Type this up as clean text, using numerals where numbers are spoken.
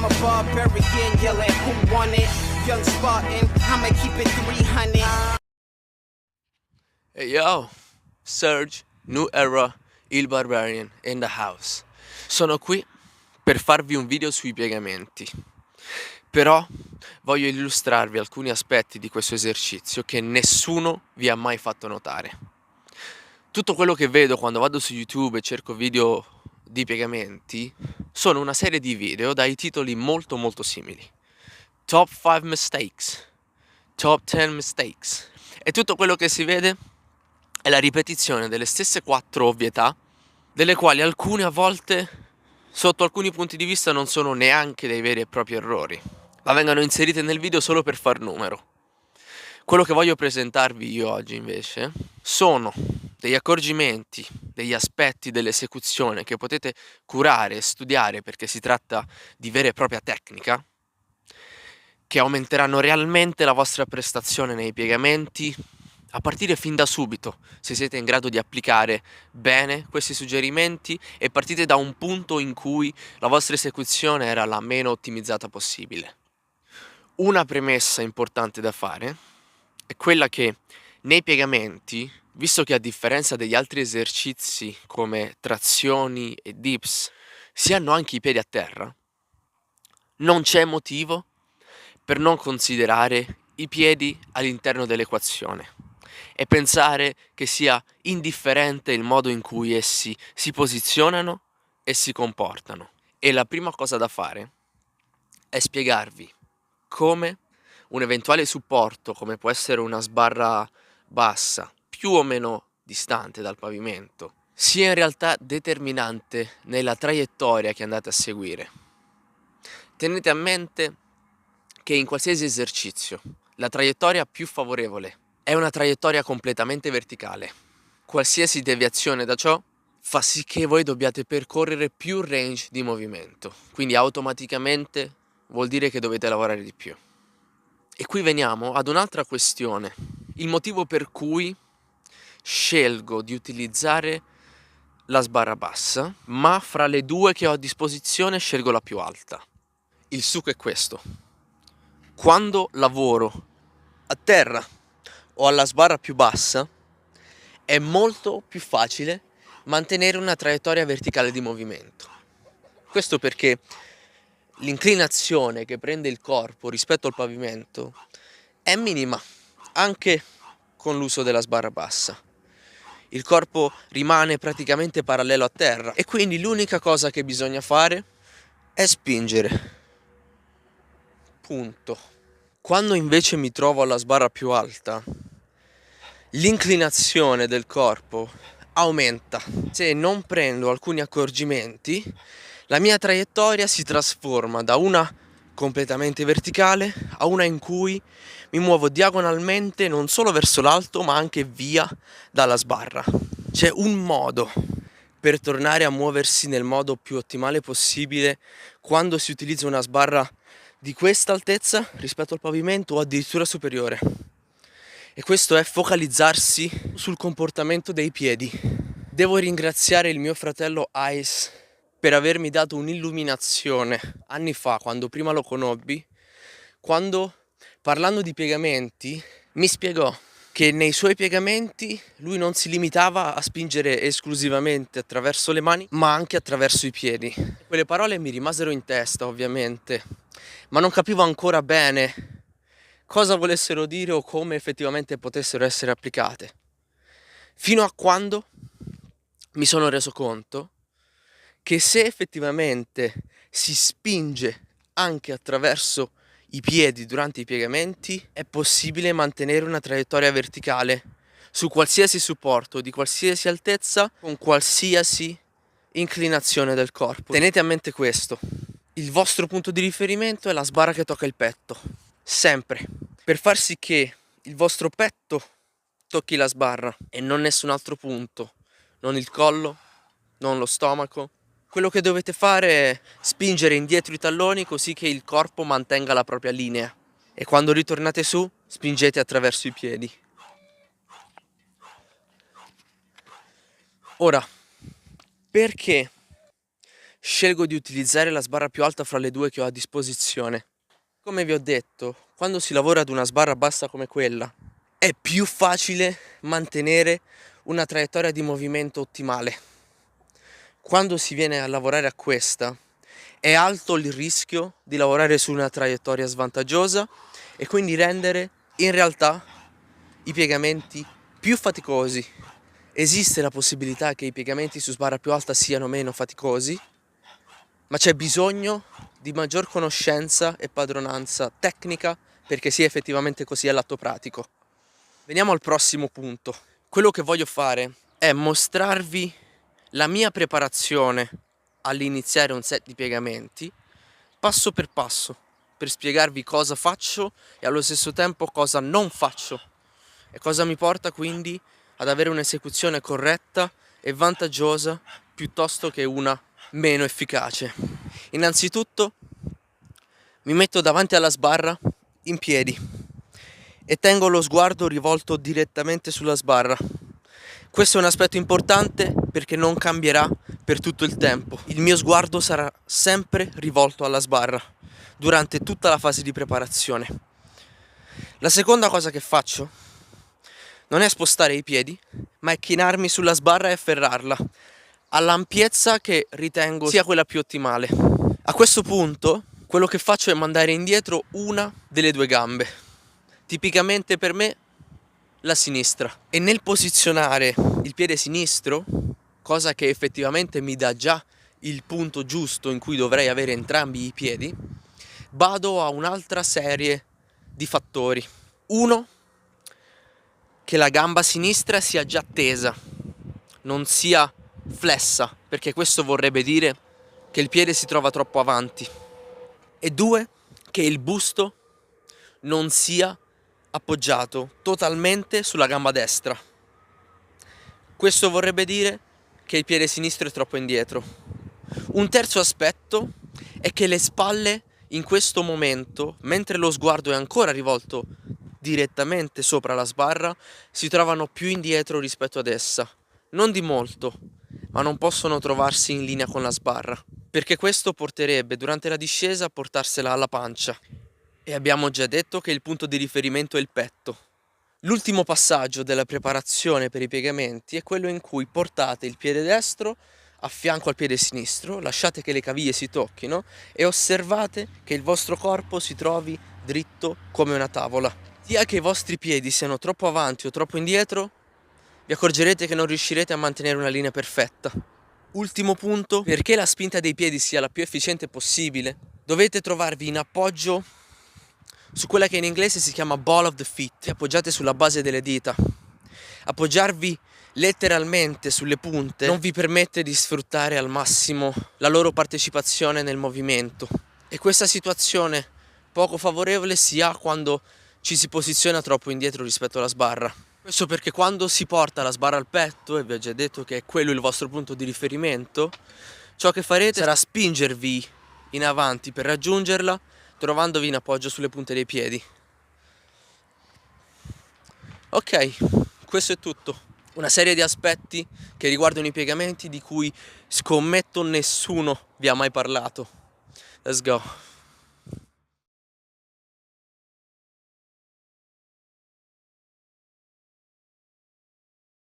a barbarian yelling, who won it? Young Spartan, I'ma keep it 300. Hey yo, Serge, New Era, il Barbarian in the house. Sono qui per farvi un video sui piegamenti. Però voglio illustrarvi alcuni aspetti di questo esercizio che nessuno vi ha mai fatto notare. Tutto quello che vedo quando vado su YouTube e cerco video di piegamenti sono una serie di video dai titoli molto simili. Top 5 mistakes, top 10 mistakes. E tutto quello che si vede è la ripetizione delle stesse 4 ovvietà, delle quali alcune a volte, sotto alcuni punti di vista, non sono neanche dei veri e propri errori, ma vengono inserite nel video solo per far numero. Quello che voglio presentarvi io oggi invece sono degli accorgimenti, degli aspetti dell'esecuzione che potete curare e studiare, perché si tratta di vera e propria tecnica, che aumenteranno realmente la vostra prestazione nei piegamenti a partire fin da subito, se siete in grado di applicare bene questi suggerimenti e partite da un punto in cui la vostra esecuzione era la meno ottimizzata possibile. Una premessa importante da fare è quella che nei piegamenti, visto che a differenza degli altri esercizi come trazioni e dips si hanno anche i piedi a terra, non c'è motivo per non considerare i piedi all'interno dell'equazione e pensare che sia indifferente il modo in cui essi si posizionano e si comportano. E la prima cosa da fare è spiegarvi come un eventuale supporto, come può essere una sbarra bassa, più o meno distante dal pavimento, sia in realtà determinante nella traiettoria che andate a seguire. Tenete a mente che in qualsiasi esercizio la traiettoria più favorevole è una traiettoria completamente verticale. Qualsiasi deviazione da ciò fa sì che voi dobbiate percorrere più range di movimento, quindi automaticamente vuol dire che dovete lavorare di più. E qui veniamo ad un'altra questione, il motivo per cui scelgo di utilizzare la sbarra bassa, ma fra le due che ho a disposizione scelgo la più alta. Il succo è questo: quando lavoro a terra o alla sbarra più bassa è molto più facile mantenere una traiettoria verticale di movimento. Questo perché l'inclinazione che prende il corpo rispetto al pavimento è minima, anche con l'uso della sbarra bassa. Il corpo rimane praticamente parallelo a terra e quindi l'unica cosa che bisogna fare è spingere. Punto. Quando invece mi trovo alla sbarra più alta, l'inclinazione del corpo aumenta. Se non prendo alcuni accorgimenti, la mia traiettoria si trasforma da una completamente verticale a una in cui mi muovo diagonalmente non solo verso l'alto ma anche via dalla sbarra. C'è un modo per tornare a muoversi nel modo più ottimale possibile quando si utilizza una sbarra di questa altezza rispetto al pavimento o addirittura superiore, e questo è focalizzarsi sul comportamento dei piedi. Devo ringraziare il mio fratello Ice per avermi dato un'illuminazione anni fa, quando prima lo conobbi, quando, parlando di piegamenti, mi spiegò che nei suoi piegamenti lui non si limitava a spingere esclusivamente attraverso le mani, ma anche attraverso i piedi. Quelle parole mi rimasero in testa, ovviamente, ma non capivo ancora bene cosa volessero dire o come effettivamente potessero essere applicate, fino a quando mi sono reso conto che se effettivamente si spinge anche attraverso i piedi durante i piegamenti, è possibile mantenere una traiettoria verticale su qualsiasi supporto, di qualsiasi altezza, con qualsiasi inclinazione del corpo. Tenete a mente questo: il vostro punto di riferimento è la sbarra che tocca il petto, sempre, per far sì che il vostro petto tocchi la sbarra e non nessun altro punto, non il collo, non lo stomaco. Quello che dovete fare è spingere indietro i talloni così che il corpo mantenga la propria linea, e quando ritornate su spingete attraverso i piedi. Ora, perché scelgo di utilizzare la sbarra più alta fra le due che ho a disposizione. Come vi ho detto, quando si lavora ad una sbarra bassa come quella, è più facile mantenere una traiettoria di movimento ottimale. Quando si viene a lavorare a questa, è alto il rischio di lavorare su una traiettoria svantaggiosa e quindi rendere in realtà i piegamenti più faticosi. Esiste la possibilità che i piegamenti su sbarra più alta siano meno faticosi, ma c'è bisogno di maggior conoscenza e padronanza tecnica perché sia effettivamente così all'atto pratico. Veniamo al prossimo punto. Quello che voglio fare è mostrarvi la mia preparazione all'iniziare un set di piegamenti passo per passo, per spiegarvi cosa faccio e allo stesso tempo cosa non faccio e cosa mi porta quindi ad avere un'esecuzione corretta e vantaggiosa piuttosto che una meno efficace. Innanzitutto mi metto davanti alla sbarra in piedi e tengo lo sguardo rivolto direttamente sulla sbarra. Questo è un aspetto importante perché non cambierà per tutto il tempo. Il mio sguardo sarà sempre rivolto alla sbarra durante tutta la fase di preparazione. La seconda cosa che faccio non è spostare i piedi, ma è chinarmi sulla sbarra e afferrarla all'ampiezza che ritengo sia quella più ottimale. A questo punto quello che faccio è mandare indietro una delle due gambe, tipicamente per me la sinistra, e nel posizionare il piede sinistro, cosa che effettivamente mi dà già il punto giusto in cui dovrei avere entrambi i piedi, vado a un'altra serie di fattori. Uno, che la gamba sinistra sia già tesa, non sia flessa, perché questo vorrebbe dire che il piede si trova troppo avanti. E due, che il busto non sia appoggiato totalmente sulla gamba destra. Questo vorrebbe dire che il piede sinistro è troppo indietro. Un terzo aspetto è che le spalle in questo momento, mentre lo sguardo è ancora rivolto direttamente sopra la sbarra, si trovano più indietro rispetto ad essa. Non di molto, ma non possono trovarsi in linea con la sbarra, perché questo porterebbe durante la discesa a portarsela alla pancia. E abbiamo già detto che il punto di riferimento è il petto. L'ultimo passaggio della preparazione per i piegamenti è quello in cui portate il piede destro a fianco al piede sinistro, lasciate che le caviglie si tocchino e osservate che il vostro corpo si trovi dritto come una tavola. Sia che i vostri piedi siano troppo avanti o troppo indietro, vi accorgerete che non riuscirete a mantenere una linea perfetta. Ultimo punto, perché la spinta dei piedi sia la più efficiente possibile, dovete trovarvi in appoggio su quella che in inglese si chiama ball of the feet, appoggiate sulla base delle dita. Appoggiarvi letteralmente sulle punte non vi permette di sfruttare al massimo la loro partecipazione nel movimento, e questa situazione poco favorevole si ha quando ci si posiziona troppo indietro rispetto alla sbarra. Questo perché quando si porta la sbarra al petto, e vi ho già detto che è quello il vostro punto di riferimento, ciò che farete sarà spingervi in avanti per raggiungerla, trovandovi in appoggio sulle punte dei piedi. Ok, questo è tutto. Una serie di aspetti che riguardano i piegamenti di cui scommetto nessuno vi ha mai parlato. Let's go.